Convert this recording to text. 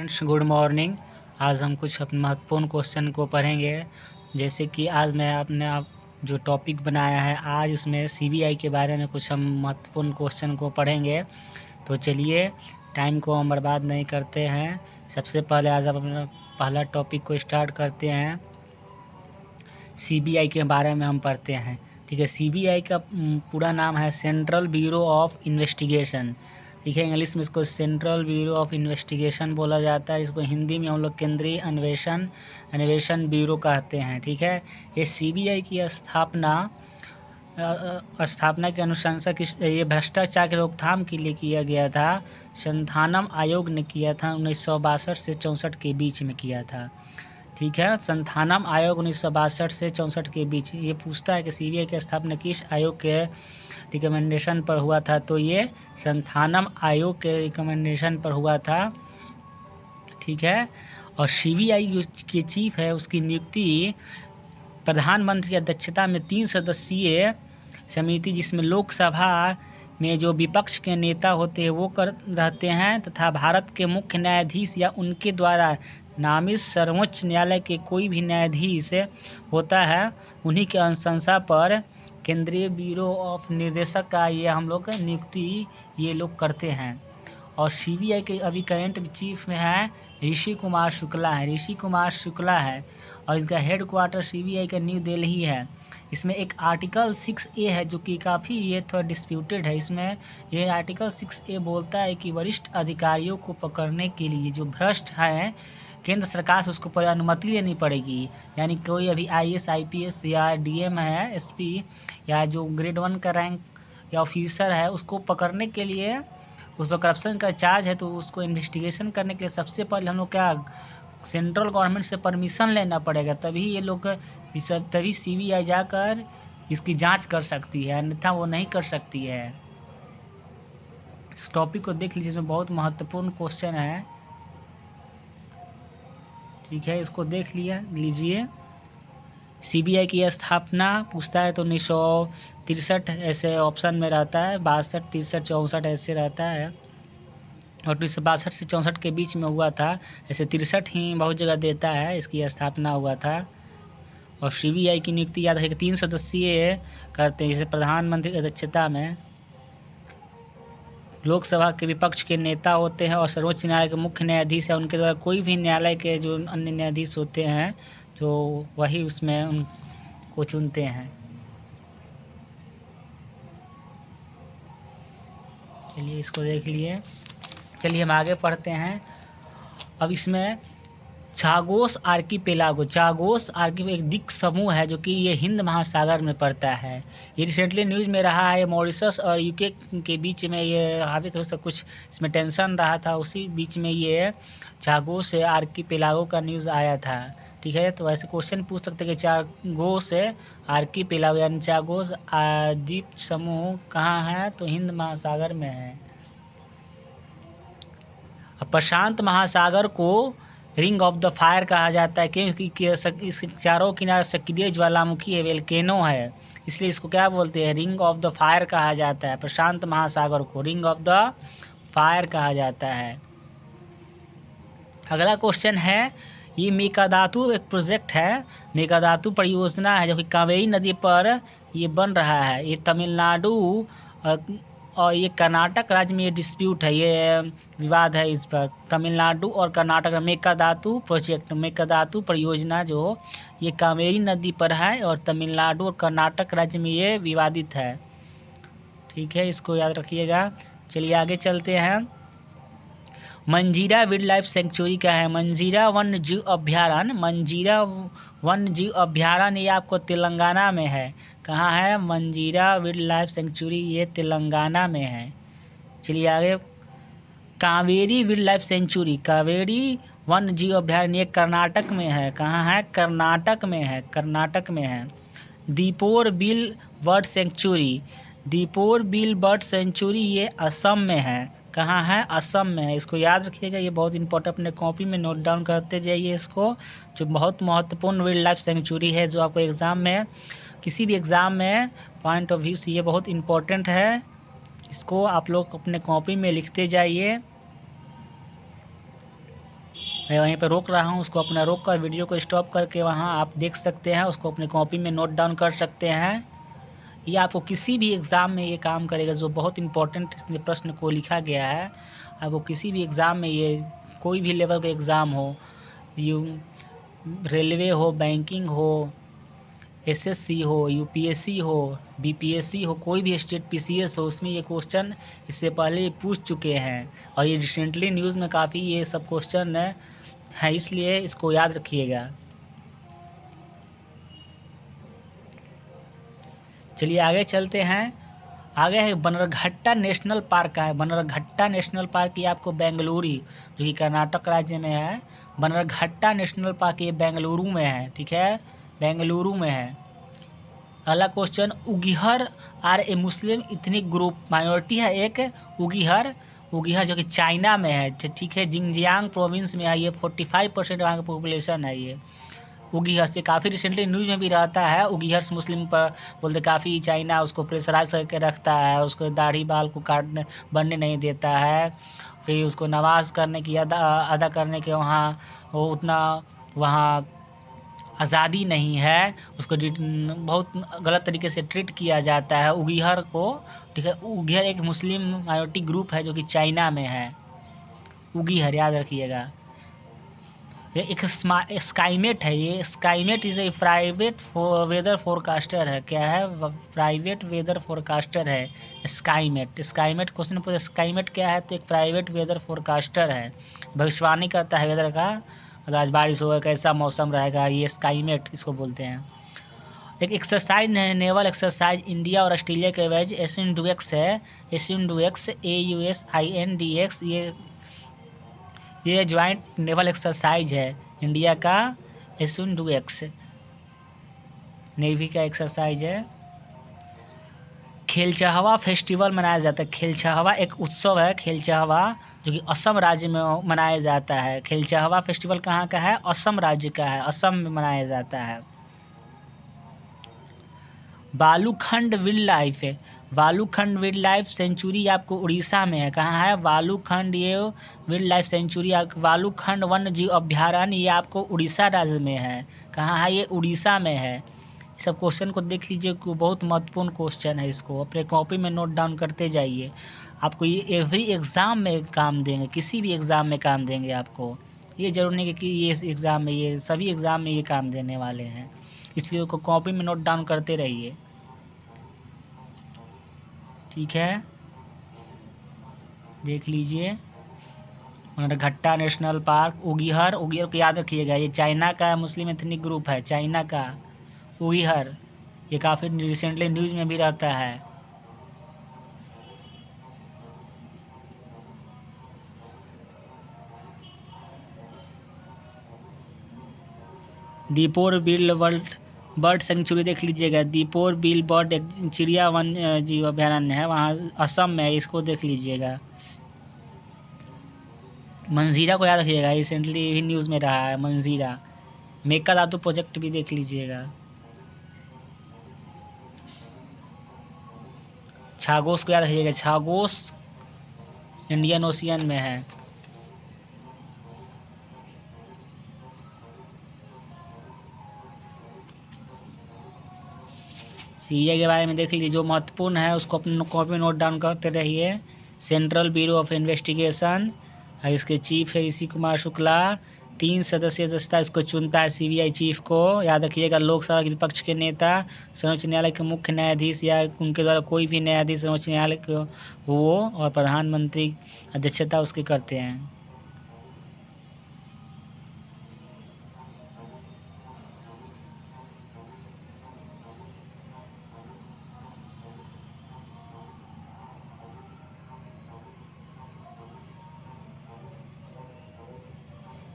Students, good morning. आज हम कुछ अपने महत्वपूर्ण क्वेश्चन को पढ़ेंगे। जैसे कि आज मैं आप जो टॉपिक बनाया है, आज उसमें सीबीआई के बारे में कुछ हम महत्वपूर्ण क्वेश्चन को पढ़ेंगे। तो चलिए, टाइम को हम बर्बाद नहीं करते हैं। सबसे पहले आज हम अपना पहला टॉपिक को स्टार्ट करते हैं। सीबीआई के बारे में हम पढ़ते हैं। ठीक है, सीबीआई का पूरा नाम है सेंट्रल ब्यूरो ऑफ इन्वेस्टिगेशन। ठीक है, इंग्लिश में इसको सेंट्रल ब्यूरो ऑफ इन्वेस्टिगेशन बोला जाता है। इसको हिंदी में हम लोग केंद्रीय अन्वेषण ब्यूरो कहते हैं। ठीक है, ये सीबीआई की स्थापना की अनुशंसा ये भ्रष्टाचार की रोकथाम के लिए किया गया था। संथानम आयोग ने किया था, 1962 से 64 के बीच में किया था। ठीक है, संथानम आयोग 1962 से 64 के बीच। ये पूछता है कि सीबीआई की स्थापना किस आयोग के रिकमेंडेशन पर हुआ था, तो ये संथानम आयोग के रिकमेंडेशन पर हुआ था। ठीक है, और सीबीआई के चीफ है, उसकी नियुक्ति प्रधानमंत्री की अध्यक्षता में 3 सदस्यीय समिति, जिसमें लोकसभा में जो विपक्ष के नेता होते हैं वो रहते हैं, तथा भारत के मुख्य न्यायाधीश या उनके द्वारा नामित सर्वोच्च न्यायालय के कोई भी न्यायाधीश होता है, उन्हीं के अनुशंसा पर केंद्रीय ब्यूरो ऑफ निर्देशक का ये हम लोग नियुक्ति ये लोग करते हैं। और सीबीआई के अभी करंट चीफ में है ऋषि कुमार शुक्ला है, और इसका हेड क्वार्टर सीबीआई का न्यू दिल्ली है। इसमें एक आर्टिकल 6A है जो कि काफ़ी ये थोड़ा डिस्प्यूटेड है। इसमें ये आर्टिकल 6A बोलता है कि वरिष्ठ अधिकारियों को पकड़ने के लिए जो भ्रष्ट हैं, केंद्र सरकार से उसको पहले अनुमति लेनी पड़ेगी। यानी कोई अभी IAS IPS या DM है, SP या जो ग्रेड 1 का रैंक या ऑफिसर है, उसको पकड़ने के लिए, उस पर करप्शन का चार्ज है, तो उसको इन्वेस्टिगेशन करने के लिए सबसे पहले हम लोग क्या सेंट्रल गवर्नमेंट से परमिशन लेना पड़ेगा, तभी ये लोग तभी सीबीआई जाकर इसकी जांच कर सकती है, अन्यथा वो नहीं कर सकती है। इस टॉपिक को देख लीजिए, इसमें बहुत महत्वपूर्ण क्वेश्चन है। ठीक है, इसको देख लीजिए। सीबीआई की स्थापना पूछता है तो 1963 ऐसे ऑप्शन में रहता है, 62, 63, 64 ऐसे रहता है, और 1962 से 64 के बीच में हुआ था। ऐसे 63 ही बहुत जगह देता है, इसकी स्थापना हुआ था। और सीबीआई की नियुक्ति याद है कि 3 सदस्यीय करते हैं, जैसे प्रधानमंत्री की अध्यक्षता में, लोकसभा के विपक्ष के नेता होते हैं, और सर्वोच्च न्यायालय के मुख्य न्यायाधीश है, उनके द्वारा कोई भी न्यायालय के जो अन्य न्यायाधीश होते हैं जो वही उसमें उनको चुनते हैं। चलिए, इसको देख लिए। चलिए हम आगे पढ़ते हैं। अब इसमें चागोस आर्कीपेलागो एक द्वीप समूह है जो कि ये हिंद महासागर में पड़ता है। ये रिसेंटली न्यूज़ में रहा है, मॉरिशस और यूके के बीच में ये हावी थोड़ा सा कुछ इसमें टेंशन रहा था, उसी बीच में ये चागोस आर्कीपेलागो का न्यूज़ आया था। ठीक है, तो ऐसे क्वेश्चन पूछ सकते हैं कि चागोस आर्कीपेलागो यानी चागोस द्वीप समूह कहाँ है, तो हिंद महासागर में है। प्रशांत महासागर को रिंग ऑफ द फायर कहा जाता है, क्योंकि इस चारों किनारे सक्रिय ज्वालामुखी है, वेल्केनो है, इसलिए इसको क्या बोलते हैं, रिंग ऑफ द फायर कहा जाता है। प्रशांत महासागर को रिंग ऑफ द फायर कहा जाता है। अगला क्वेश्चन है, ये मेकादातु एक प्रोजेक्ट है, मेकादातु परियोजना है जो कि कावेरी नदी पर ये बन रहा है। ये तमिलनाडु और ये कर्नाटक राज्य में ये डिस्प्यूट है, ये विवाद है इस पर। तमिलनाडु और कर्नाटक मेकादातु परियोजना जो ये कावेरी नदी पर है, और तमिलनाडु और कर्नाटक राज्य में ये विवादित है। ठीक है, इसको याद रखिएगा। चलिए आगे चलते हैं। मंजीरा वाइल्ड लाइफ सेंचुरी क्या है, मंजीरा वन्य जीव अभ्यारण्य ये आपको तेलंगाना में है। कहाँ है मंजीरा वाइल्ड लाइफ सेंचुरी, ये तेलंगाना में है। चलिए आगे, Kaveri wild life sanctuary, Kaveri वन्य जीव अभ्यारण्य कर्नाटक में है। कहाँ है, कर्नाटक में है। दीपोर बिल बर्ड सेंचुरी ये असम में है। कहाँ है, असम में है। इसको याद रखिएगा, ये बहुत इंपॉर्टेंट, अपने कॉपी में नोट डाउन करते जाइए इसको, जो बहुत महत्वपूर्ण वाइल्ड लाइफ सेंचुरी है, जो आपको एग्ज़ाम में, किसी भी एग्ज़ाम में पॉइंट ऑफ व्यू से ये बहुत इम्पोर्टेंट है। इसको आप लोग अपने कॉपी में लिखते जाइए। मैं वहीं पर रोक रहा हूँ, उसको अपना रोक कर वीडियो को स्टॉप करके वहाँ आप देख सकते हैं, उसको अपनी कॉपी में नोट डाउन कर सकते हैं। ये आपको किसी भी एग्ज़ाम में ये काम करेगा, जो बहुत इंपॉर्टेंट इसमें प्रश्न को लिखा गया है। आपको किसी भी एग्ज़ाम में, ये कोई भी लेवल का एग्ज़ाम हो, रेलवे हो, बैंकिंग हो, एसएससी हो, यूपीएससी हो, बीपीएससी हो, कोई भी स्टेट पीसीएस हो, उसमें ये क्वेश्चन इससे पहले भी पूछ चुके हैं और ये रिसेंटली न्यूज़ में काफ़ी ये सब क्वेश्चन है, इसलिए इसको याद रखिएगा। चलिए आगे चलते हैं। आगे है बन्नरघट्टा नेशनल पार्क का है। बन्नरघट्टा नेशनल पार्क ये आपको बेंगलुरु, जो कि कर्नाटक राज्य में है। बन्नरघट्टा नेशनल पार्क ये बेंगलुरु में है, ठीक है, बेंगलुरु में है। अगला question, Uyghur are a Muslim ethnic group minority है एक। उगिहर जो कि चाइना में है, ठीक है, जिंगजियांग प्रोविंस में है। ये 45% वहाँ की पॉपुलेशन है। ये उगिहर से काफ़ी रिसेंटली न्यूज़ में भी रहता है। उगिहर मुस्लिम पर बोलते काफ़ी चाइना उसको प्रेशराइज करके रखता है, उसको दाढ़ी बाल को काटने बनने नहीं देता है, फिर उसको नमाज करने की अदा करने के वहाँ वो उतना वहाँ आज़ादी नहीं है, उसको बहुत गलत तरीके से ट्रीट किया जाता है उगिहर को, ठीक है। उगिहर एक मुस्लिम माइनॉरिटी ग्रुप है जो कि चाइना में है। उगिहर याद रखिएगा। ये एक स्काईमेट है। ये Skymet is a private weather forecaster है। क्या है? प्राइवेट वेदर फोरकास्टर है स्काईमेट। स्काईमेट क्वेश्चन पूछे स्काईमेट क्या है, तो एक प्राइवेट वेदर फोरकास्टर है, भविष्यवाणी करता है वेदर का, मतलब आज बारिश होगा, कैसा मौसम रहेगा, ये स्काईमेट इसको बोलते हैं। एक एक्सरसाइज है, नेवल एक्सरसाइज इंडिया और ऑस्ट्रेलिया के बीच एसिन-डू-एक्स है। एसिन-डू-एक्स AUSINDX ये ज्वाइंट नेवल एक्सरसाइज है इंडिया का। एसिन-डू-एक्स नेवी का एक्सरसाइज है। खेलचाहवा फेस्टिवल मनाया जाता है। खेलचाहवा एक उत्सव है, खेलचाहवा, जो कि असम राज्य में मनाया जाता है। खेलचाहवा फेस्टिवल कहाँ का है? असम राज्य का है, असम में मनाया जाता है। बालूखंड वाइल्ड लाइफ है। बालूखंड वाइल्ड लाइफ सेंचुरी आपको उड़ीसा में है। कहाँ है? बालूखंड ये वाइल्ड लाइफ सेंचुरी, बालूखंड वन्य जीव अभ्यारण्य ये आपको उड़ीसा राज्य में है। कहाँ है? ये उड़ीसा में है। सब क्वेश्चन को देख लीजिए, बहुत महत्वपूर्ण क्वेश्चन है, इसको अपने कॉपी में नोट डाउन करते जाइए। आपको ये एवरी एग्ज़ाम में काम देंगे, किसी भी एग्ज़ाम में काम देंगे आपको। ये जरूर नहीं कि ये एग्ज़ाम में, ये सभी एग्ज़ाम में ये काम देने वाले हैं, इसलिए उसको कॉपी में नोट डाउन करते रहिए, ठीक है। देख लीजिए बन्नरघट्टा नेशनल पार्क। उगिहर को याद रखिएगा, ये चाइना का मुस्लिम एथनिक ग्रुप है, चाइना का उगिहर। ये काफ़ी रिसेंटली न्यूज़ में भी रहता है। दीपोर बिल बर्ड सेंचुरी देख लीजिएगा। दीपोर बिल बर्ड एक चिड़िया वन जीव अभ्यारण्य है, वहाँ असम में है, इसको देख लीजिएगा। मंजीरा को याद रखिएगा, रिसेंटली भी न्यूज़ में रहा है मंजीरा। मेकाधातु प्रोजेक्ट भी देख लीजिएगा। छागोस को याद रखिएगा, छागोस इंडियन ओशियन में है। सीरिया के बारे में देख लीजिए, जो महत्वपूर्ण है उसको अपने कॉपी में नोट डाउन करते रहिए। सेंट्रल ब्यूरो ऑफ इन्वेस्टिगेशन, इसके चीफ है ऋषि कुमार शुक्ला। 3 सदस्यीय सदस्यता इसको चुनता है CBI चीफ को। याद रखिएगा, लोकसभा के विपक्ष के नेता, सर्वोच्च न्यायालय के मुख्य न्यायाधीश या उनके द्वारा कोई भी न्यायाधीश सर्वोच्च न्यायालय को, वो और प्रधानमंत्री अध्यक्षता उसकी करते हैं।